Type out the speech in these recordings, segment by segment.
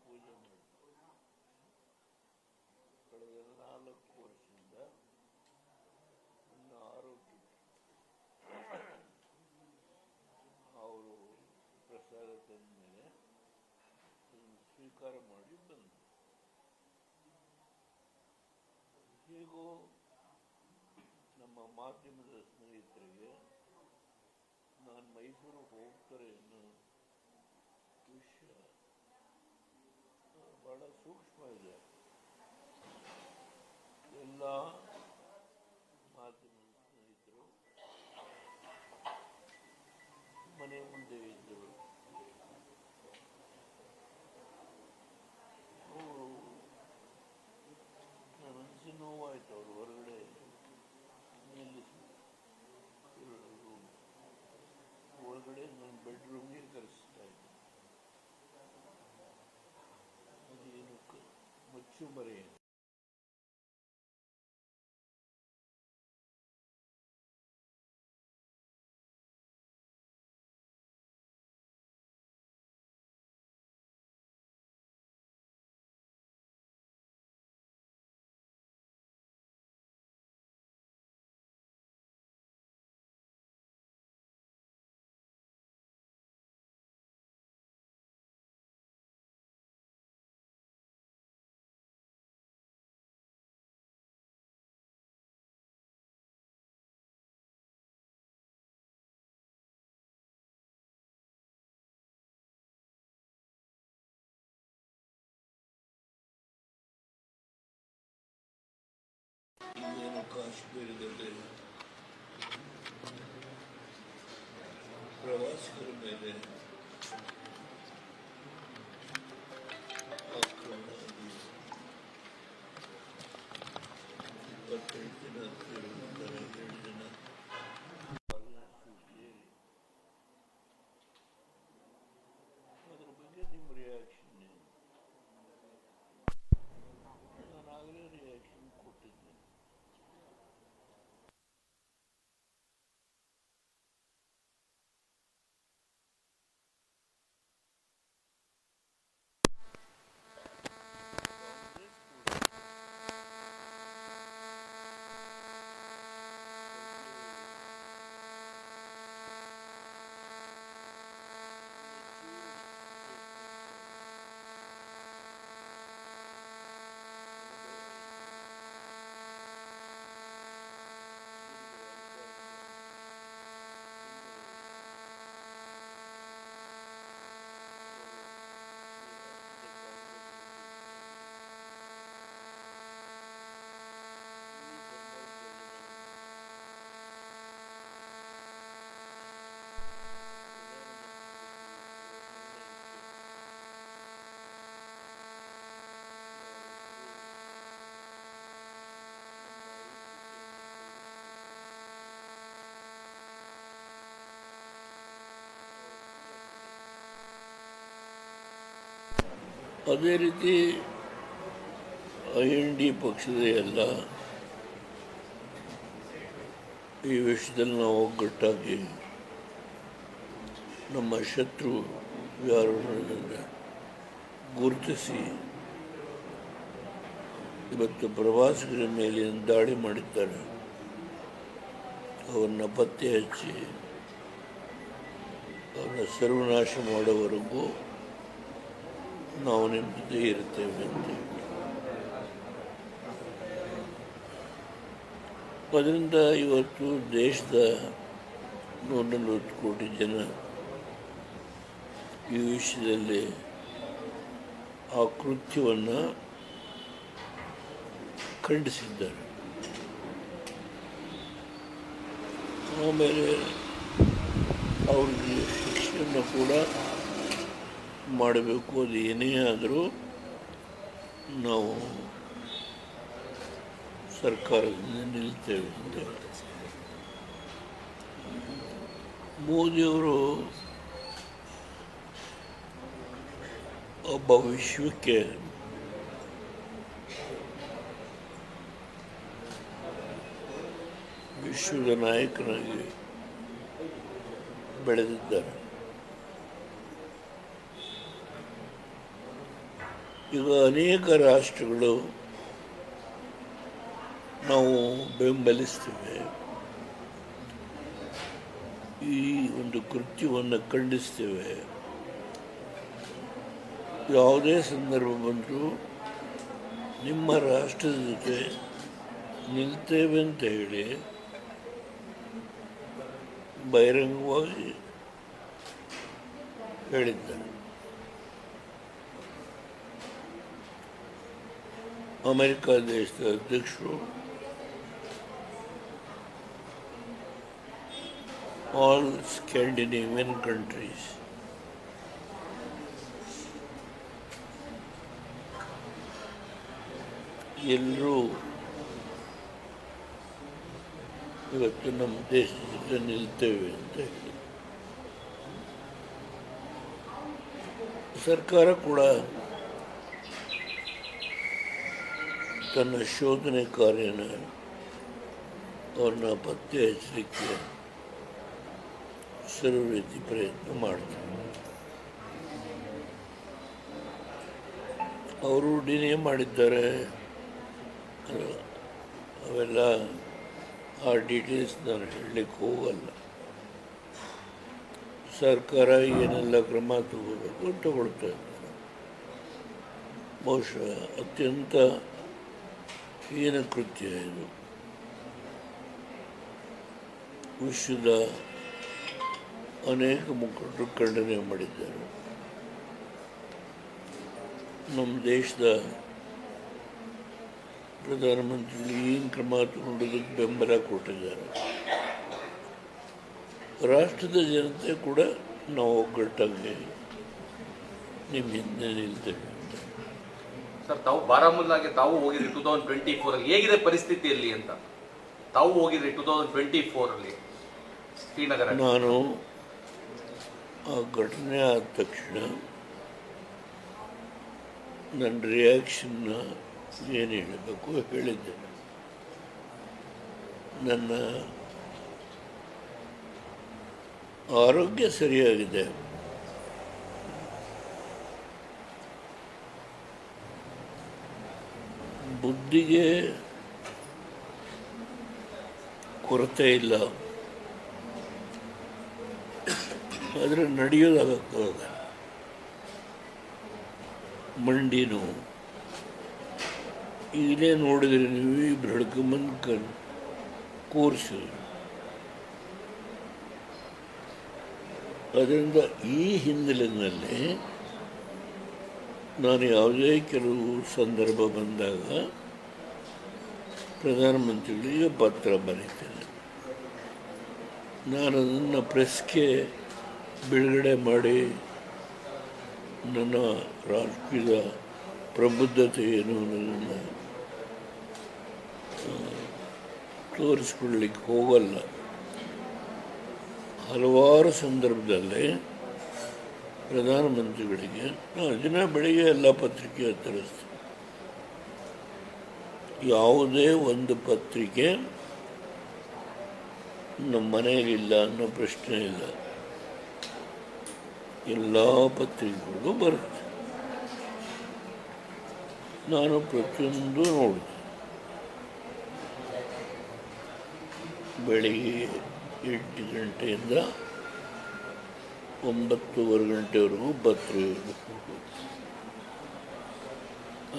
ಪೂಜೆ ಮಾಡಿ ಕಳೆದ 4 ವರ್ಷದಿಂದ ನನ್ನ ಆರೋಗ್ಯ ಅವರು ಪ್ರಸಾದ ತಂದ ಮೇಲೆ ಸ್ವೀಕಾರ ಮಾಡಿ ಬಂದು ಹೀಗೂ ನಮ್ಮ ಮಾಧ್ಯಮದ ಸ್ನೇಹಿತರಿಗೆ ನಾನು ಮೈಸೂರು ಹೋಗ್ತಾರೆ ಅನ್ನೋ ವಿಷಯ ಬಹಳ ಸೂಕ್ಷ್ಮ ಇದೆ. ಎಲ್ಲ ಮಾಧ್ಯಮದ ಸ್ನೇಹಿತರು ಮನೆ ಮುಂದೆ ಇದ್ದರು. ಅವರು ನನ್ನ ಮನಸ್ಸಿಗೆ ನೋವಾಯಿತು. ಅವರು ಹೊರಗಡೆ ನಿಲ್ಲಿಸಿ ಒಳಗಡೆ ನನ್ನ ಬೆಡ್ರೂಮ್ಗೆ ಕರೆಸ್ತಾ ಇದ್ದೆ. ಅದೇನು ಮುಚ್ಚುಮರೆ ಇದೇನು ಕಾಶ್ಮೀರದಲ್ಲಿ ಪ್ರವಾಸಿಗರ ಮೇಲೆ ಆಕ್ರಮಣ 25 ದಿನ ಇರುವಂತಹ 7 ಜನ ಅದ್ರ ಬಗ್ಗೆ ನಿಮ್ಮ ರಿಯಾಕ್ಷನ್ ಏನು? ನಾನಾಗಲೇ ರಿಯಾಕ್ಷನ್ ಕೊಟ್ಟಿದ್ದೆ. ಅದೇ ರೀತಿ IND ಪಕ್ಷದ ಎಲ್ಲ ಈ ವಿಷಯದಲ್ಲಿ ನಾವು ಒಗ್ಗಟ್ಟಾಗಿ ನಮ್ಮ ಶತ್ರು ಯಾರು ಗುರುತಿಸಿ ಇವತ್ತು ಪ್ರವಾಸಿಗರ ಮೇಲೆ ದಾಳಿ ಮಾಡಿದ್ದಾರೆ. ಅವರನ್ನ ಪತ್ತೆ ಹಚ್ಚಿ ಅವರನ್ನ ಸರ್ವನಾಶ ಮಾಡೋವರೆಗೂ ನಾವು ನಿಮ್ಮ ಜೊತೆ ಇರ್ತೇವೆ ಅಂತ. ಅದರಿಂದ ಇವತ್ತು ದೇಶದ 140 ಕೋಟಿ ಜನ ಈ ವಿಷಯದಲ್ಲಿ ಆ ಕೃತ್ಯವನ್ನು ಖಂಡಿಸಿದ್ದಾರೆ. ಆಮೇಲೆ ಅವ್ರಿಗೆ ಶಿಕ್ಷೆಯನ್ನು ಕೂಡ ಮಾಡಬೇಕು. ಅದು ಏನೇ ಆದರೂ ನಾವು ಸರ್ಕಾರದಿಂದ ನಿಲ್ತೇವೆ ಅಂತ. ಮೋದಿಯವರು ಒಬ್ಬ ವಿಶ್ವಕ್ಕೆ ವಿಶ್ವದ ನಾಯಕನಾಗಿ ಬೆಳೆದಿದ್ದಾರೆ. ಈಗ ಅನೇಕ ರಾಷ್ಟ್ರಗಳು ನಾವು ಬೆಂಬಲಿಸ್ತೇವೆ, ಈ ಒಂದು ಕೃತ್ಯವನ್ನು ಖಂಡಿಸ್ತೇವೆ. ಯಾವುದೇ ಸಂದರ್ಭ ಬಂದರೂ ನಿಮ್ಮ ರಾಷ್ಟ್ರದ ಜೊತೆ ನಿಲ್ತೇವೆ ಅಂತ ಹೇಳಿ ಬಹಿರಂಗವಾಗಿ ಹೇಳಿದ್ದಾರೆ. ಅಮೆರಿಕ ದೇಶದ ಅಧ್ಯಕ್ಷರು ಆಲ್ ಸ್ಕ್ಯಾಂಡಿನೇವಿಯನ್ ಕಂಟ್ರೀಸ್ ಎಲ್ಲರೂ ಇವತ್ತು ನಮ್ಮ ದೇಶದ ಜೊತೆ ನಿಲ್ತೇವೆ ಅಂತ ಹೇಳಿ ಸರ್ಕಾರ ಕೂಡ ತನ್ನ ಶೋಧನೆ ಕಾರ್ಯನ ಅವ್ರನ್ನ ಪತ್ತೆ ಹಚ್ಚಲಿಕ್ಕೆ ಸರ್ವ ರೀತಿ ಪ್ರಯತ್ನ ಮಾಡ್ತಾರೆ. ಅವರು ಡಿನೇ ಮಾಡಿದ್ದಾರೆ, ಅವೆಲ್ಲ ಆ ಡೀಟೇಲ್ಸ್ ನಾನು ಹೇಳಲಿಕ್ಕೆ ಹೋಗಲ್ಲ. ಸರ್ಕಾರ ಏನೆಲ್ಲ ಕ್ರಮ ತಗೋಬೇಕು ತಗೊಳ್ತಾ ಇದ್ದಾರೆ. ಬಹುಶಃ ಅತ್ಯಂತ ಹೀನ ಕೃತ್ಯ ಇದು. ವಿಶ್ವದ ಅನೇಕ ಮುಖಂಡರು ಖಂಡನೆ ಮಾಡಿದ್ದಾರೆ. ನಮ್ಮ ದೇಶದ ಪ್ರಧಾನಮಂತ್ರಿಗಳು ಏನು ಕ್ರಮ ತಗೊಂಡೋದಕ್ಕೆ ಬೆಂಬಲ ಕೊಟ್ಟಿದ್ದಾರೆ. ರಾಷ್ಟ್ರದ ಜನತೆ ಕೂಡ ನಾವು ಒಗ್ಗಟ್ಟಾಗಿ ನಿಮ್ಮ ಹಿಂದೆ ನಿಲ್ತೇವೆ. ಸರ್, ತಾವು ಬಾರಾಮುಲ್ಲಾಗೆ ತಾವು ಹೋಗಿದ್ರಿ 2024 ಹೇಗಿದೆ ಪರಿಸ್ಥಿತಿಯಲ್ಲಿ ಅಂತ? ತಾವು ಹೋಗಿದ್ರಿ 2024 ಶ್ರೀನಗರ. ನಾನು ಆ ಘಟನೆ ಆದ ತಕ್ಷಣ ನನ್ನ ರಿಯಾಕ್ಷನ್ನ ಏನು ಹೇಳಬೇಕು ಹೇಳಿದ್ದೆ. ನನ್ನ ಆರೋಗ್ಯ ಸರಿಯಾಗಿದೆ, ಬುದ್ಧಿಗೆ ಕೊರತೆ ಇಲ್ಲ, ಆದರೆ ನಡೆಯೋದಾಗಕ್ಕಾಗ ಮಂಡಿ ನೋವು. ಈಗಲೇ ನೋಡಿದರೆ ನೀವು ಇಬ್ಬರು ಹಿಡ್ಕೊಂಬಂದು ಕೂರಿಸಿದ್ರು. ಅದರಿಂದ ಈ ಹಿನ್ನೆಲೆಯಲ್ಲಿ ನಾನು ಯಾವುದೇ ಕೆಲವು ಸಂದರ್ಭ ಬಂದಾಗ ಪ್ರಧಾನಮಂತ್ರಿಗಳಿಗೆ ಪತ್ರ ಬರೀತೇನೆ. ನಾನು ಅದನ್ನು ಪ್ರೆಸ್ಗೆ ಬಿಡುಗಡೆ ಮಾಡಿ ನನ್ನ ರಾಷ್ಟ್ರೀಯ ಪ್ರಬುದ್ಧತೆ ಏನು ಅನ್ನೋದನ್ನು ತೋರಿಸ್ಕೊಳ್ಳಿಕ್ಕೆ ಹೋಗಲ್ಲ. ಹಲವಾರು ಸಂದರ್ಭದಲ್ಲಿ ಪ್ರಧಾನಮಂತ್ರಿಗಳಿಗೆ ನಾನು ದಿನ ಬೆಳಿಗ್ಗೆ ಎಲ್ಲ ಪತ್ರಿಕೆ ತರಿಸ್ತೀನಿ. ಯಾವುದೇ ಒಂದು ಪತ್ರಿಕೆ ನಮ್ಮ ಮನೆಯಲ್ಲಿಲ್ಲ ಅನ್ನೋ ಪ್ರಶ್ನೆ ಇಲ್ಲ, ಎಲ್ಲ ಪತ್ರಿಕೆಗಳು ಬರುತ್ತೆ. ನಾನು ಪ್ರತಿಯೊಂದು ನೋಡಿದೆ. ಬೆಳಿಗ್ಗೆ 8 ಗಂಟೆಯಿಂದ 9:15 ಗಂಟೆವರೆಗೂ ಪತ್ರಿಕೆ,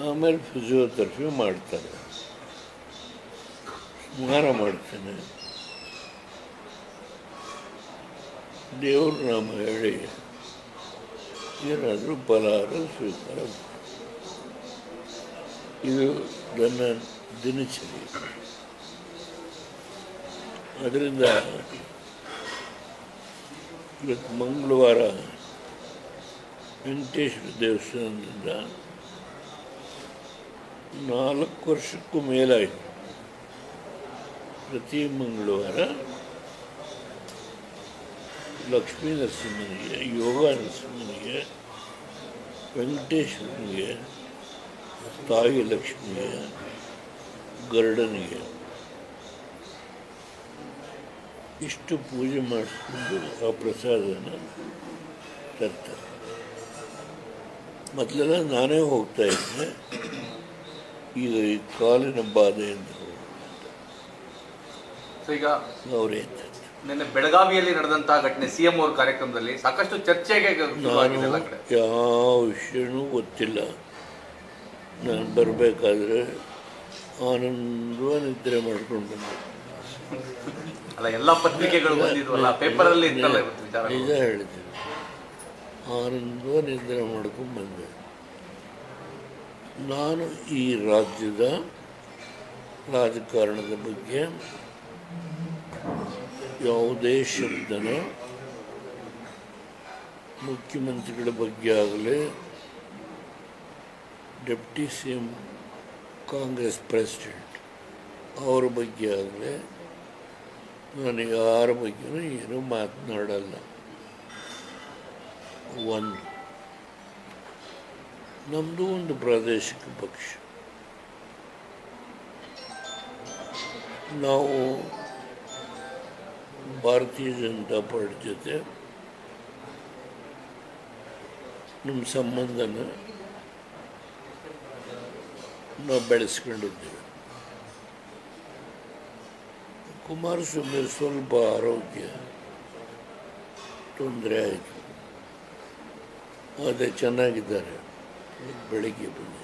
ಆಮೇಲೆ ಫಿಸಿಯೋಥೆರಪಿ ಮಾಡ್ತಾರೆ, ಸ್ನಾನ ಮಾಡ್ತೇನೆ, ದೇವ್ರ ನಾಮ ಹೇಳಿ ಏನಾದರೂ ಫಲಹಾರ ಸ್ವೀಕಾರ. ಇದು ನನ್ನ ದಿನಚರಿ. ಅದರಿಂದ ಇವತ್ತು ಮಂಗಳವಾರ ವೆಂಕಟೇಶ್ವರ ದೇವಸ್ಥಾನದಿಂದ 4 ವರ್ಷಕ್ಕೂ ಮೇಲಾಯಿತು. ಪ್ರತಿ ಮಂಗಳವಾರ ಲಕ್ಷ್ಮೀ ನರಸಿಂಹನಿಗೆ, ಯೋಗ ನರಸಿಂಹನಿಗೆ, ವೆಂಕಟೇಶ್ವರನಿಗೆ, ತಾಯಿ ಲಕ್ಷ್ಮಿಗೆ, ಗರುಡನಿಗೆ ಇಷ್ಟು ಪೂಜೆ ಮಾಡಿಕೊಂಡು ಆ ಪ್ರಸಾದನ ತರ್ತಾರೆ. ಮೊದಲೆಲ್ಲ ನಾನೇ ಹೋಗ್ತಾ ಇದ್ದೆ, ಈಗ ಈ ಕಾಲಿನ ಬಾಧೆಯಿಂದ ಈಗ ಅವರೇ ನಿನ್ನೆ ಬೆಳಗಾವಿಯಲ್ಲಿ ನಡೆದಂತಹ ಘಟನೆ, ಸಿಎಂ ಅವ್ರ ಕಾರ್ಯಕ್ರಮದಲ್ಲಿ ಸಾಕಷ್ಟು ಚರ್ಚೆಗೆ ಶುರುವಾಗಿದೆ ಎಲ್ಲ ಕಡೆ. ಯಾವ ವಿಷಯನೂ ಗೊತ್ತಿಲ್ಲ. ನಾನು ಬರಬೇಕಾದ್ರೆ ಆನಂದವ ನಿದ್ರೆ ಮಾಡ್ಕೊಂಡು ಬಂದೆ. ಅಲ್ಲ, ಎಲ್ಲ ಪತ್ರಿಕೆಗಳು ಬಂದಿದ್ವಲ್ಲ, ಪೇಪರಲ್ಲಿ ಇತ್ತಲ್ಲ ಇವತ್ತು ವಿಚಾರ. ನಿಜ ಹೇಳ್ತೀನಿ, ಆನಂದವ ನಿದ್ರೆ ಮಾಡ್ಕೊಂಡು ಬಂದೆ. ನಾನು ಈ ರಾಜ್ಯದ ರಾಜಕಾರಣದ ಬಗ್ಗೆ ಯಾವುದೇ ಶಬ್ದನ ಮುಖ್ಯಮಂತ್ರಿಗಳ ಬಗ್ಗೆ ಆಗಲಿ, deputy C M Congress president ಅವ್ರ ಬಗ್ಗೆ ಆಗಲಿ, ನಾನು ಯಾರ ಬಗ್ಗೆನೂ ಏನೂ ಮಾತನಾಡಲ್ಲ. ನಮ್ಮದು ಒಂದು ಪ್ರಾದೇಶಿಕ ಪಕ್ಷ. ನಾವು ಭಾರತೀಯ ಜನತಾ ಪಾರ್ಟಿ ಜೊತೆ ನಮ್ಮ ಸಂಬಂಧನ ನಾವು ಬೆಳೆಸ್ಕೊಂಡಿದ್ದೇವೆ. ಕುಮಾರಸ್ವಾಮಿ ಸ್ವಲ್ಪ ಆರೋಗ್ಯ ತೊಂದರೆ ಆಯಿತು, ಅದೇ ಚೆನ್ನಾಗಿದ್ದಾರೆ. ಬೆಳಿಗ್ಗೆ ಬಂದು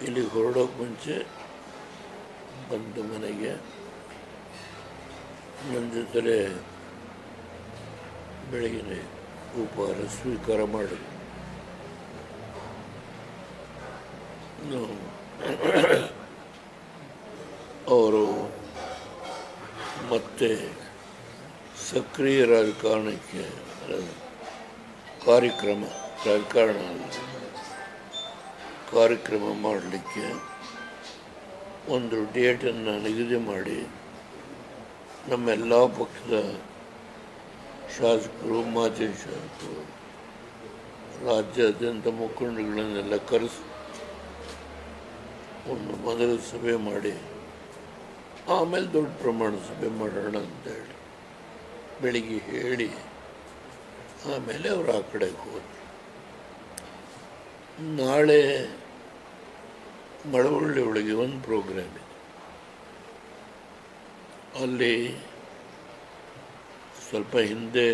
ಇಲ್ಲಿಗೆ ಹೊರಡೋಕೆ ಮುಂಚೆ ಬಂದು ಮನೆಗೆ ನನ್ನ ಜೊತೆ ಬೆಳಗಿನ ಉಪಹಾರ ಸ್ವೀಕಾರ ಮಾಡಿದ್ರು. ಅವರು ಮತ್ತೆ ಸಕ್ರಿಯ ರಾಜಕಾರಣಕ್ಕೆ ಕಾರ್ಯಕ್ರಮ ಮಾಡಲಿಕ್ಕೆ ಒಂದು ಡೇಟನ್ನು ನಿಗದಿ ಮಾಡಿ ನಮ್ಮೆಲ್ಲ ಪಕ್ಷದ ಶಾಸಕರು, ಮಾಜಿ ಶಾಸಕರು, ರಾಜ್ಯಾದ್ಯಂತ ಮುಖಂಡಗಳನ್ನೆಲ್ಲ ಕರೆಸಿ ಒಂದು ಮೊದಲ ಸಭೆ ಮಾಡಿ ಆಮೇಲೆ ದೊಡ್ಡ ಪ್ರಮಾಣದ ಸಭೆ ಮಾಡೋಣ ಅಂತೇಳಿ ಬೆಳಿಗ್ಗೆ ಹೇಳಿ ಆಮೇಲೆ ಅವರು ಆ ಕಡೆಗೆ ಹೋದರು. ನಾಳೆ ಮಳವಳ್ಳಿ ಒಳಗೆ ಒಂದು ಪ್ರೋಗ್ರಾಮ್ ಇದೆ. ಅಲ್ಲಿ ಸ್ವಲ್ಪ ಹಿಂದೆ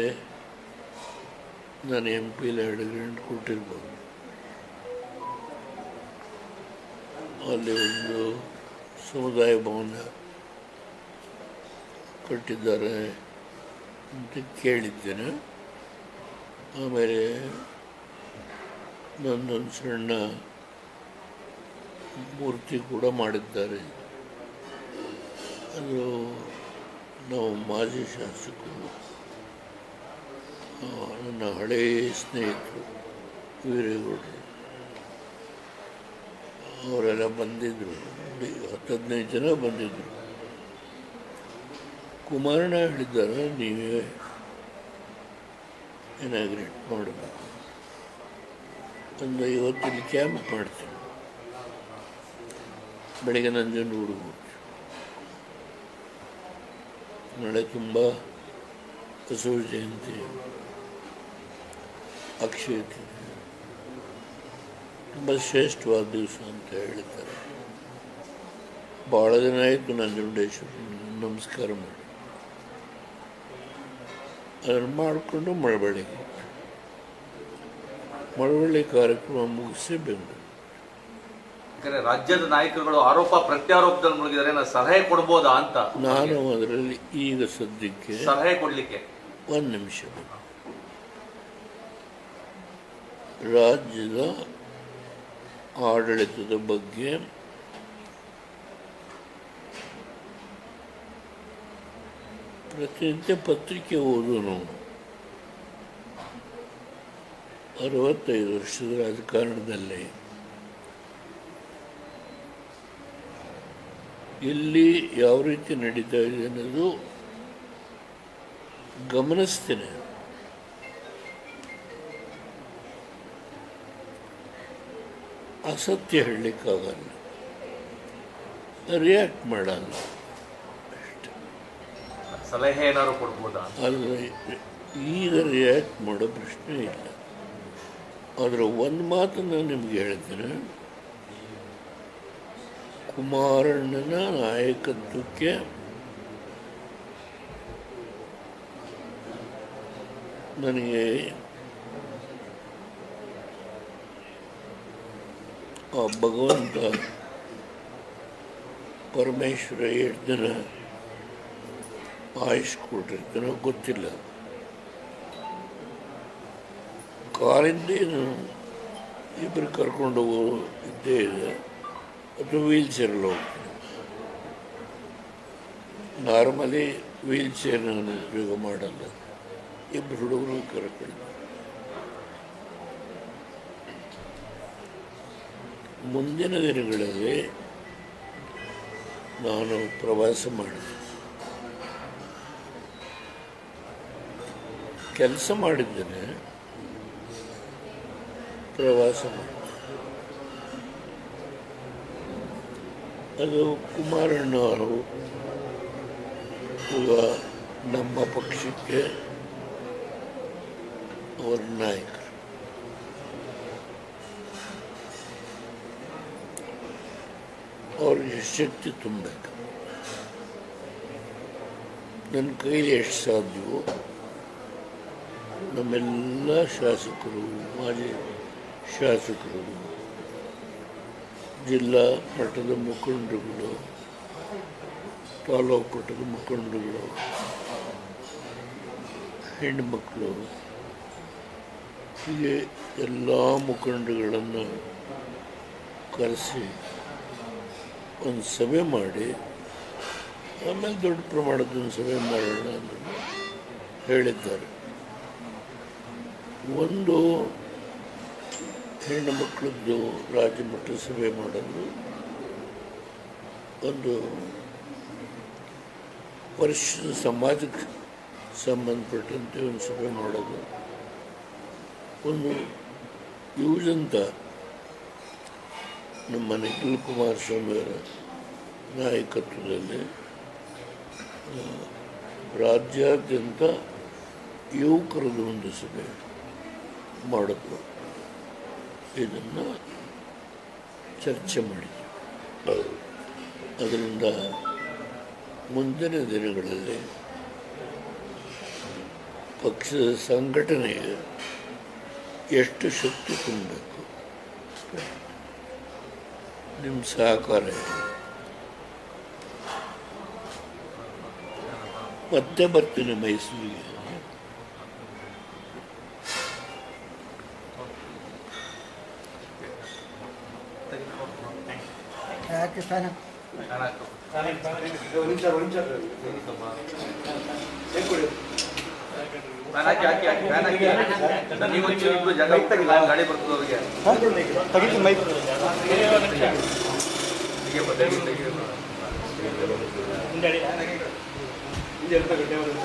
ನಾನು MP 2 ಗಂಟೆ ಕೊಟ್ಟಿರ್ಬೋದು. ಅಲ್ಲಿ ಒಂದು ಸಮುದಾಯ ಭವನ ಕಟ್ಟಿದ್ದಾರೆ ಅಂತ ಕೇಳಿದ್ದೇನೆ. ಆಮೇಲೆ ನನ್ನೊಂದು ಸಣ್ಣ ಮೂರ್ತಿ ಕೂಡ ಮಾಡಿದ್ದಾರೆ. ಅದು ನಾವು ಮಾಜಿ ಶಾಸಕರು, ನನ್ನ ಹಳೆಯ ಸ್ನೇಹಿತರು ವೀರೇಗೌಡರು ಅವರೆಲ್ಲ ಬಂದಿದ್ದರು. 10-15 ಜನ ಬಂದಿದ್ದರು. ಕುಮಾರಣ್ಣ ಹೇಳಿದ್ದಾರೆ, ನೀವೇ ಇನಾಗ್ರೇಟ್ ಮಾಡಬೇಕು. ಒಂದು 50 ಕ್ಯಾಂಪ್ ಮಾಡ್ತೀನಿ. ಬೆಳಗ್ಗೆ ನಂಜನ ಹುಡುಗರು ನಾಳೆ ತುಂಬ ಬಸವ ಜಯಂತಿ, ಅಕ್ಷಯ ತೃತೀಯ, ತುಂಬ ಶ್ರೇಷ್ಠವಾದ ದಿವಸ ಅಂತ ಹೇಳಿದ್ದಾರೆ. ಭಾಳ ದಿನ ಆಯಿತು ನಂಜುಂಡೇಶ್ವರ ನಮಸ್ಕಾರ ಮಾಡಿ. ಅದನ್ನು ಮಾಡಿಕೊಂಡು ಮಳವಳ್ಳಿ ಕಾರ್ಯಕ್ರಮ ಮುಗಿಸಿ ಬೆಂಗಳೂರು. ರಾಜ್ಯದ ನಾಯಕರುಗಳು ಆರೋಪ ಪ್ರತ್ಯಾರೋಪದಲ್ಲಿ ಮುಳುಗಿದರೆ ಸಲಹೆ ಕೊಡ್ಬೋದಾ ಅಂತ ನಾನು ಅದರಲ್ಲಿ ಈಗ ಸದ್ಯಕ್ಕೆ ಸಲಹೆ ಕೊಡ್ಲಿಕ್ಕೆ ಒಂದು ನಿಮಿಷ. ರಾಜ್ಯದ ಆಡಳಿತದ ಬಗ್ಗೆ ಪ್ರತಿನಿತ್ಯ ಪತ್ರಿಕೆ ಓದೋನು. 65 ವರ್ಷದ ರಾಜಕಾರಣದಲ್ಲಿ ಇಲ್ಲಿ ಯಾವ ರೀತಿ ನಡೀತಾ ಇದೆ ಅನ್ನೋದು ಗಮನಿಸ್ತೇನೆ. ಅಸತ್ಯ ಹೇಳಲಿಕ್ಕಾಗಲ್ಲ, ರಿಯಾಕ್ಟ್ ಮಾಡಲ್ಲ ಅಷ್ಟೆ. ಸಲಹೆ ಏನಾದ್ರು ಕೊಡ್ಬೋದಾ? ಆದರೆ ಈಗ ರಿಯಾಕ್ಟ್ ಮಾಡೋ ಪ್ರಶ್ನೆ ಇಲ್ಲ. ಆದರೆ ಒಂದು ಮಾತನ್ನು ನಿಮಗೆ ಹೇಳ್ತೇನೆ, ಕುಮಾರಣ್ಣನ ನಾಯಕತ್ವಕ್ಕೆ ನನಗೆ ಆ ಭಗವಂತ ಪರಮೇಶ್ವರ ಎಷ್ಟು ದಿನ ಆಯುಷ್ ಕೊಟ್ಟಿರ್ತಾನೋ ಗೊತ್ತಿಲ್ಲ. ಕಾರಿಂದೇನು ಇಬ್ಬರು ಕರ್ಕೊಂಡು ಹೋಗೋ ಇದ್ದೇ ಇದೆ, ಅಥವಾ ವೀಲ್ ಚೇರಲ್ಲಿ ಹೋಗ್ತೀನಿ. ನಾರ್ಮಲಿ ವೀಲ್ ಚೇರ್ ನಾನು ಉಪಯೋಗ ಮಾಡಲ್ಲ, ಇಬ್ಬರು ಹುಡುಗರು ಕರ್ಕೊಂಡು. ಮುಂದಿನ ದಿನಗಳಲ್ಲಿ ನಾನು ಪ್ರವಾಸ ಮಾಡಿದೆ, ಕೆಲಸ ಮಾಡಿದ್ದೇನೆ, ಪ್ರವಾಸ ಮಾಡಿದೆ. ಅದು ಕುಮಾರಣ್ಣ ಅವರು ಈಗ ನಮ್ಮ ಪಕ್ಷಕ್ಕೆ ಅವರ ನಾಯಕರು. ಅವ್ರಿಗೆ ಶಕ್ತಿ ತುಂಬಬೇಕು. ನನ್ನ ಕೈಲಿ ಎಷ್ಟು ಸಾಧ್ಯವೋ ನಮ್ಮೆಲ್ಲ ಶಾಸಕರು, ಮಾಜಿ ಶಾಸಕರು, ಜಿಲ್ಲಾ ಮಟ್ಟದ ಮುಖಂಡರುಗಳು, ತಾಲೂಕು ಮಟ್ಟದ ಮುಖಂಡರುಗಳು, ಹೆಣ್ಣುಮಕ್ಕಳು, ಹೀಗೆ ಎಲ್ಲ ಮುಖಂಡಗಳನ್ನು ಕರೆಸಿ ಒಂದು ಸಭೆ ಮಾಡಿ ಆಮೇಲೆ ದೊಡ್ಡ ಪ್ರಮಾಣದ ಒಂದು ಸಭೆ ಮಾಡೋಣ ಅಂತ ಹೇಳಿದ್ದಾರೆ. ಒಂದು ಹೆಣ್ಣು ಮಕ್ಕಳದ್ದು ರಾಜ್ಯ ಮಟ್ಟದ ಸಭೆ ಮಾಡೋದು, ಒಂದು ಪರಿಶಿಷ್ಟ ಸಮಾಜಕ್ಕೆ ಸಂಬಂಧಪಟ್ಟಂತೆ ಒಂದು ಸಭೆ ಮಾಡೋದು, ಒಂದು ಯುವಜಂತ ನಮ್ಮ ನಿಖಿಲ್ ಕುಮಾರಸ್ವಾಮಿಯವರ ನಾಯಕತ್ವದಲ್ಲಿ ರಾಜ್ಯಾದ್ಯಂತ ಯುವಕರದ್ದು ಒಂದು ಸಭೆ ಮಾಡಿದ್ರು. ಇದನ್ನು ಚರ್ಚೆ ಮಾಡಿದ್ವಿ. ಅದರಿಂದ ಮುಂದಿನ ದಿನಗಳಲ್ಲಿ ಪಕ್ಷದ ಸಂಘಟನೆಗೆ ಎಷ್ಟು ಶಕ್ತಿ ತುಂಬಬೇಕು, ನಿಮ್ಮ ಸಹಕಾರ. ಮತ್ತೆ ಬರ್ತೀನಿ ಮೈಸೂರಿಗೆ. ಗಾಡಿ ಬರ್ತದೆ ಅವ್ರಿಗೆ